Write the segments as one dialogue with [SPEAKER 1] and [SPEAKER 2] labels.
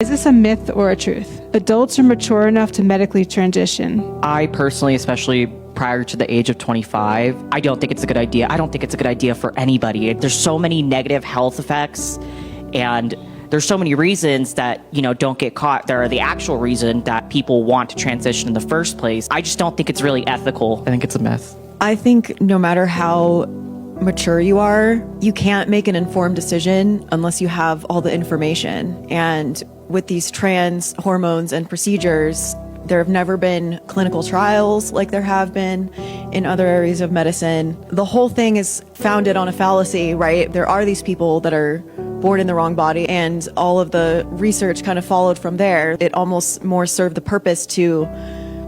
[SPEAKER 1] Is this a myth or a truth? Adults are mature enough to medically transition.
[SPEAKER 2] I personally, especially prior to the age of 25, I don't think it's a good idea. I don't think it's a good idea for anybody. There's so many negative health effects, and there's so many reasons that, don't get caught. There are the actual reason that people want to transition in the first place. I just don't think it's really ethical. I think it's a myth.
[SPEAKER 3] I think no matter how mature you are, you can't make an informed decision unless you have all the information. And with these trans hormones and procedures, there have never been clinical trials like there have been in other areas of medicine. The whole thing is founded on a fallacy, right? There are these people that are born in the wrong body, and all of the research kind of followed from there. It almost more served the purpose to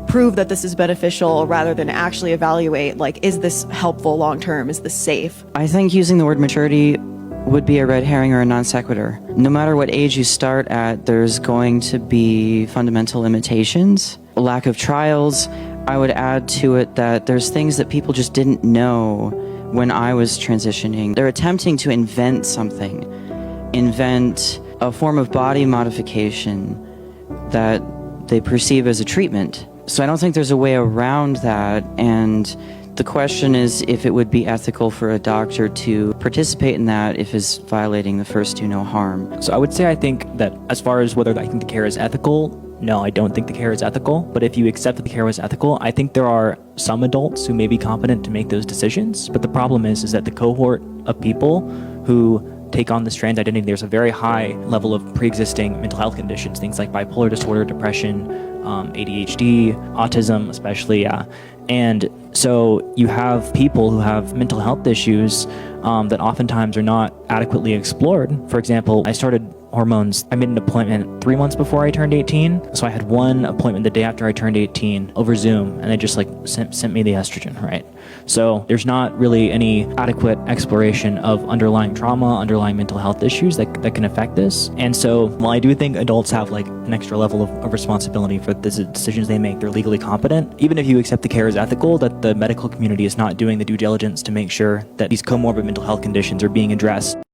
[SPEAKER 3] prove that this is beneficial rather than actually evaluate, is this helpful long term? Is this safe?
[SPEAKER 4] I think using the word maturity would be a red herring or a non sequitur. No matter what age you start at, there's going to be fundamental limitations, a lack of trials. I would add to it that there's things that people just didn't know when I was transitioning. They're attempting to invent something, invent a form of body modification that they perceive as a treatment. So I don't think there's a way around that, and the question is if it would be ethical for a doctor to participate in that if it's violating the first do no harm.
[SPEAKER 5] So I would say I think that as far as whether I think the care is ethical, no, I don't think the care is ethical. But if you accept that the care was ethical, I think there are some adults who may be competent to make those decisions. But the problem is that the cohort of people who take on this trans identity, there's a very high level of pre-existing mental health conditions, things like bipolar disorder, depression, ADHD, autism especially, and so you have people who have mental health issues that oftentimes are not adequately explored. For example, I started hormones. I made an appointment 3 months before I turned 18. So I had one appointment the day after I turned 18 over Zoom, and they just sent me the estrogen, right? So there's not really any adequate exploration of underlying trauma, underlying mental health issues that can affect this. And so while I do think adults have an extra level of responsibility for the decisions they make, they're legally competent. Even if you accept the care is ethical, that the medical community is not doing the due diligence to make sure that these comorbid mental health conditions are being addressed.